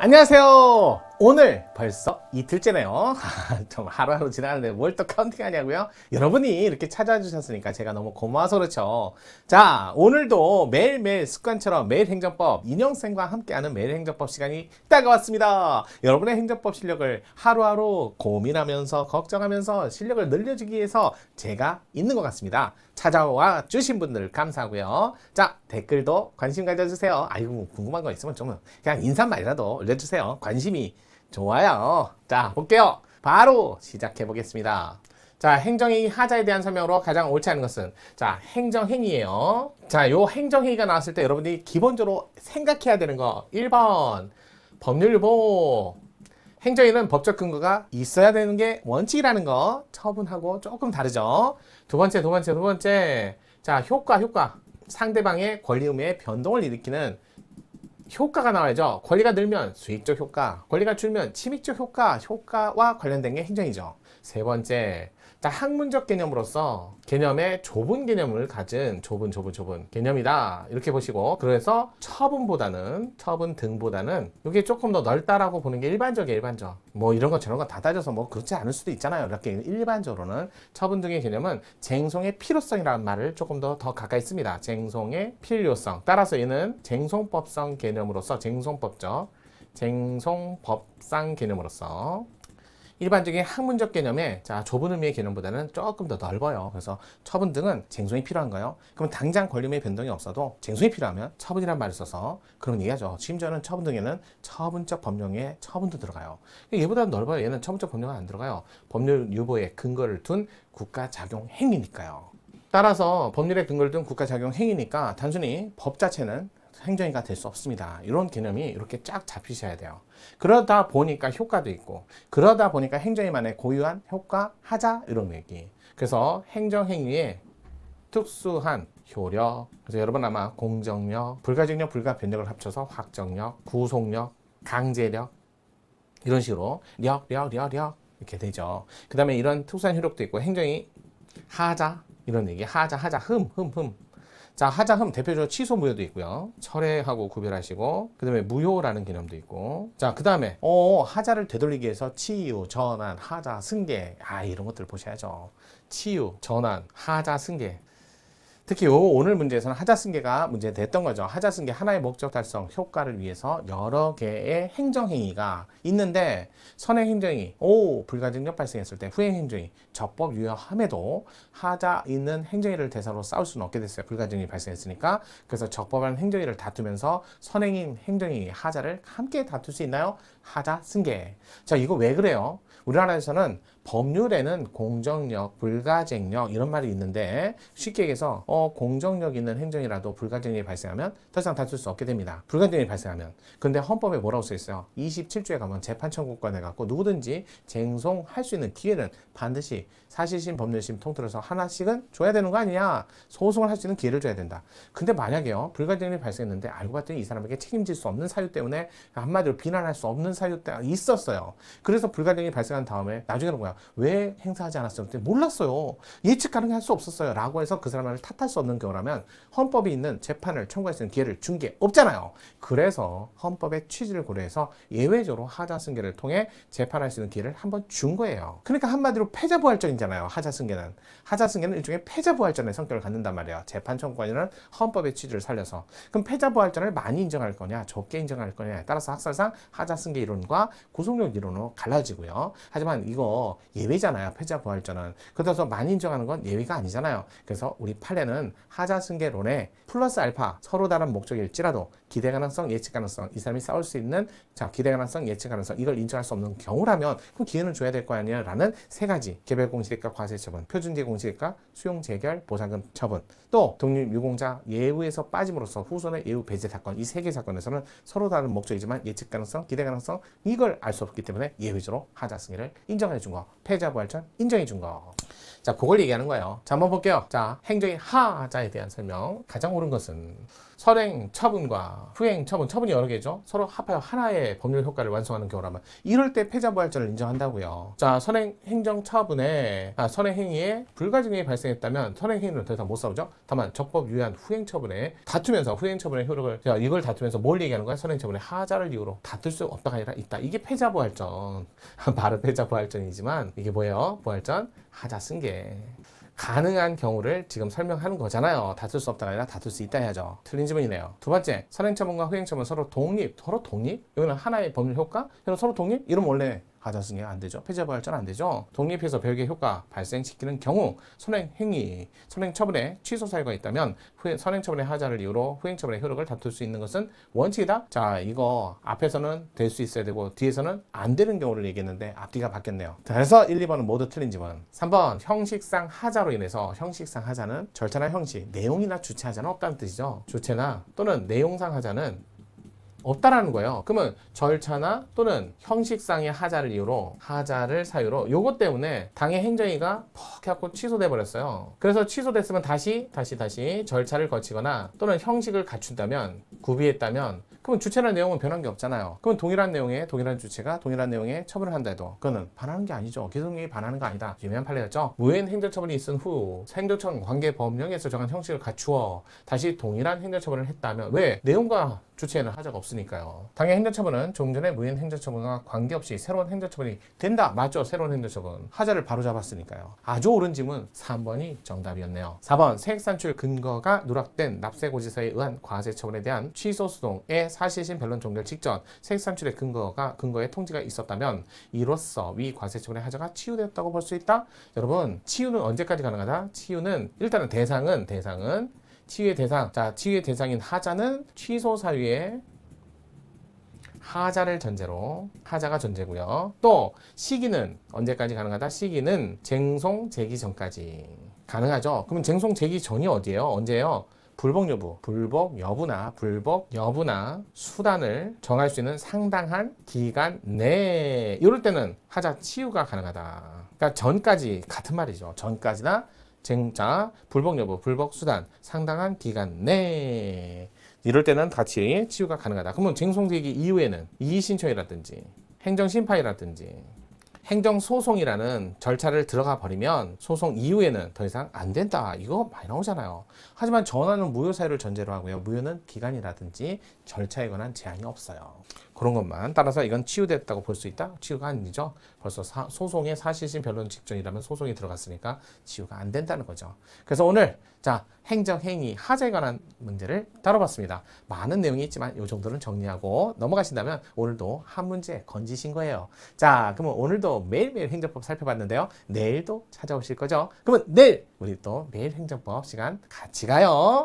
안녕하세요. 오늘 벌써 이틀째네요. 좀 하루하루 지나가는데 뭘 또 카운팅하냐고요? 여러분이 이렇게 찾아와 주셨으니까 제가 너무 고마워서 그렇죠. 자, 오늘도 매일매일 습관처럼 매일 행정법 인형쌤과 함께하는 매일 행정법 시간이 다가왔습니다. 여러분의 행정법 실력을 하루하루 고민하면서 걱정하면서 실력을 늘려주기 위해서 제가 있는 것 같습니다. 찾아와 주신 분들 감사하고요. 자, 댓글도 관심 가져주세요. 아이고, 궁금한 거 있으면 좀 그냥 인사말이라도 올려주세요. 관심이 좋아요. 자, 볼게요. 바로 시작해 보겠습니다. 자, 행정행위 하자에 대한 설명으로 가장 옳지 않은 것은 자, 행정행위예요. 자, 요 행정행위가 나왔을 때 여러분들이 기본적으로 생각해야 되는 거 1번 법률보. 행정행위는 법적 근거가 있어야 되는 게 원칙이라는 거 처분하고 조금 다르죠. 두 번째. 자, 효과. 상대방의 권리 의무에 변동을 일으키는 효과가 나와야죠. 권리가 늘면 수익적 효과, 권리가 줄면 침익적 효과와 관련된 게 행정이죠. 세 번째, 자, 학문적 개념으로서 개념의 좁은 개념을 가진 좁은 개념이다. 이렇게 보시고, 그래서 처분 등보다는 이게 조금 더 넓다라고 보는 게 일반적이에요. 뭐 이런 거 저런 거 다 따져서 뭐 그렇지 않을 수도 있잖아요. 이렇게 일반적으로는 처분 등의 개념은 쟁송의 필요성이라는 말을 조금 더 가까이 씁니다. 쟁송의 필요성. 따라서 얘는 쟁송법상 개념으로서 쟁송법상 개념으로서 일반적인 학문적 개념의 자, 좁은 의미의 개념보다는 조금 더 넓어요. 그래서 처분 등은 쟁송이 필요한가요? 그럼 당장 권리의 변동이 없어도 쟁송이 필요하면 처분이란 말을 써서 그런 얘기하죠. 심지어는 처분 등에는 처분적 법령의 처분도 들어가요. 얘보다는 넓어요. 얘는 처분적 법령은 안 들어가요. 법률 유보에 근거를 둔 국가작용 행위니까요. 따라서 법률에 근거를 둔 국가작용 행위니까 단순히 법 자체는 행정위가 될 수 없습니다. 이런 개념이 이렇게 쫙 잡히셔야 돼요. 그러다 보니까 효과도 있고, 그러다 보니까 행정위만의 고유한 효과, 하자 이런 얘기. 그래서 행정행위의 특수한 효력. 그래서 여러분 아마 공정력, 불가증력, 불가변력을 합쳐서 확정력, 구속력, 강제력 이런 식으로 력 이렇게 되죠. 그 다음에 이런 특수한 효력도 있고 행정위 하자 이런 얘기. 하자 흠. 자, 하자흠 대표적으로 취소 무효도 있고요. 철회하고 구별하시고, 그 다음에 무효라는 개념도 있고, 자, 그 다음에 하자를 되돌리기 위해서 치유, 전환, 하자, 승계, 이런 것들 보셔야죠. 치유, 전환, 하자, 승계. 특히 오늘 문제에서는 하자승계가 문제됐던 거죠. 하자승계 하나의 목적 달성 효과를 위해서 여러 개의 행정행위가 있는데 선행행정위, 불가증력 발생했을 때 후행행정위, 적법 유효함에도 하자 있는 행정위를 대상으로 싸울 수는 없게 됐어요. 불가증력이 발생했으니까. 그래서 적법한 행정위를 다투면서 선행인 행정위 하자를 함께 다툴 수 있나요? 하자승계. 자, 이거 왜 그래요? 우리나라에서는 법률에는 공정력, 불가쟁력 이런 말이 있는데 쉽게 얘기해서 공정력 있는 행정이라도 불가쟁력이 발생하면 더 이상 다툴 수 없게 됩니다. 불가쟁력이 발생하면. 근데 헌법에 뭐라고 써 있어요? 27조에 가면 재판 청구권에 갖고 누구든지 쟁송할 수 있는 기회는 반드시 사실심, 법률심 통틀어서 하나씩은 줘야 되는 거 아니냐? 소송을 할 수 있는 기회를 줘야 된다. 근데 만약에요, 불가쟁력이 발생했는데 알고 봤더니 이 사람에게 책임질 수 없는 사유 때문에 한마디로 비난할 수 없는 사유 때문에 있었어요. 그래서 불가쟁력이 발생한 다음에 나중에는 뭐야? 왜 행사하지 않았어요? 그때 몰랐어요. 예측 가능할 수 없었어요. 라고 해서 그 사람을 탓할 수 없는 경우라면 헌법이 있는 재판을 청구할 수 있는 기회를 준 게 없잖아요. 그래서 헌법의 취지를 고려해서 예외적으로 하자승계를 통해 재판할 수 있는 기회를 한번 준 거예요. 그러니까 한마디로 패자부활전이잖아요. 하자승계는 일종의 패자부활전의 성격을 갖는단 말이에요. 재판 청구권이라는 헌법의 취지를 살려서. 그럼 패자부활전을 많이 인정할 거냐, 적게 인정할 거냐에 따라서 학설상 하자승계 이론과 구속력 이론으로 갈라지고요. 하지만 이거 예외잖아요. 패자부활전은. 그래서 많이 인정하는 건 예외가 아니잖아요. 그래서 우리 판례는 하자승계론에 플러스 알파 서로 다른 목적일지라도 기대 가능성, 예측 가능성, 이 사람이 싸울 수 있는 기대 가능성, 예측 가능성 이걸 인정할 수 없는 경우라면 그럼 기회는 줘야 될 거 아니에요 라는 세 가지 개별 공시대가 과세 처분, 표준제 공시대가 수용 재결 보상금 처분, 또 독립 유공자 예우에서 빠짐으로써 후손의 예우 배제 사건 이 세 개 사건에서는 서로 다른 목적이지만 예측 가능성, 기대 가능성 이걸 알 수 없기 때문에 예외적으로 하자승계를 인정해 준 거, 패자부활전 인정해 준 거. 자, 그걸 얘기하는 거예요. 자, 한번 볼게요. 자, 행정의 하자에 대한 설명. 가장 옳은 것은 선행 처분과 후행 처분, 처분이 여러 개죠. 서로 합하여 하나의 법률 효과를 완성하는 경우라면 이럴 때 패자부활전을 인정한다고요. 자, 선행 행정 처분에 선행 행위에 불가증이 발생했다면 선행 행위는 더 이상 못 싸우죠. 다만 적법 유효한 후행 처분에 다투면서 후행 처분의 효력을 이걸 다투면서 뭘 얘기하는 거야? 선행 처분의 하자를 이유로 다툴 수 없다가 아니라 있다. 이게 패자부활전. 말은 패자부활전이지만 이게 뭐예요? 부활전 하자 쓴 게. 가능한 경우를 지금 설명하는 거잖아요. 다툴 수 없다가 아니라 다툴 수 있다 해야죠. 틀린 지문이네요. 두 번째, 선행처분과 후행처분 서로 독립. 서로 독립? 여기는 하나의 법률 효과? 서로 독립? 이러면 원래 하자 승계 안 되죠. 패자부활전 안 되죠. 독립해서 별개의 효과 발생시키는 경우 선행 행위, 선행 처분에 취소 사유가 있다면 선행 처분의 하자를 이유로 후행 처분의 효력을 다툴 수 있는 것은 원칙이다. 자, 이거 앞에서는 될 수 있어야 되고 뒤에서는 안 되는 경우를 얘기했는데 앞뒤가 바뀌었네요. 그래서 1, 2번은 모두 틀린 지문. 3번 형식상 하자로 인해서 형식상 하자는 절차나 형식, 내용이나 주체 하자는 없다는 뜻이죠. 주체나 또는 내용상 하자는 없다라는 거예요. 그러면 절차나 또는 형식상의 하자를 이유로 하자를 사유로 요것 때문에 당의 행정위가 퍽 해갖고 취소돼 버렸어요. 그래서 취소됐으면 다시 절차를 거치거나 또는 형식을 갖춘다면 구비했다면 그러면 주체나 내용은 변한 게 없잖아요. 그러면 동일한 내용에 동일한 주체가 동일한 내용에 처분을 한다 해도 그거는 반하는 게 아니죠. 기성력이 반하는 거 아니다. 유명한 판례였죠. 무효인 행정처분이 있은 후 행정처분 관계 법령에서 정한 형식을 갖추어 다시 동일한 행정처분을 했다면 왜? 내용과 주체에는 하자가 없으니까요. 당의 행정처분은 조금 전에 무효인 행정처분과 관계없이 새로운 행정처분이 된다. 맞죠? 새로운 행정처분. 하자를 바로잡았으니까요. 아주 옳은 질문 3번이 정답이었네요. 4번 세액산출 근거가 누락된 납세고지서에 의한 과세처분에 대한 취소소송의 사실심 변론 종결 직전 세액산출의 근거에 통지가 있었다면 이로써 위 과세처분의 하자가 치유되었다고 볼 수 있다. 여러분, 치유는 언제까지 가능하다? 치유는 일단은 대상은 치유의 대상. 자, 치유의 대상인 하자는 취소 사유에 하자를 전제로 하자가 전제고요. 또 시기는 언제까지 가능하다? 시기는 쟁송 제기 전까지 가능하죠. 그러면 쟁송 제기 전이 어디예요? 언제예요? 불복 여부나 수단을 정할 수 있는 상당한 기간 내에 이럴 때는 하자 치유가 가능하다. 그러니까 전까지 같은 말이죠. 전까지나 쟁자, 불복 여부, 불복 수단, 상당한 기간 내 이럴 때는 같이 치유가 가능하다. 그러면 쟁송되기 이후에는 이의신청이라든지 행정심판이라든지 행정소송이라는 절차를 들어가 버리면 소송 이후에는 더 이상 안 된다. 이거 많이 나오잖아요. 하지만 전환은 무효 사유를 전제로 하고요. 무효는 기간이라든지 절차에 관한 제한이 없어요. 그런 것만 따라서 이건 치유됐다고 볼 수 있다? 치유가 아니죠. 벌써 소송의 사실심 변론 직전이라면 소송이 들어갔으니까 치유가 안 된다는 거죠. 그래서 오늘 행정행위 하자에 관한 문제를 다뤄봤습니다. 많은 내용이 있지만 이 정도는 정리하고 넘어가신다면 오늘도 한 문제 건지신 거예요. 자, 그러면 오늘도 매일매일 행정법 살펴봤는데요. 내일도 찾아오실 거죠? 그러면 내일 우리 또 매일 행정법 시간 같이 가요.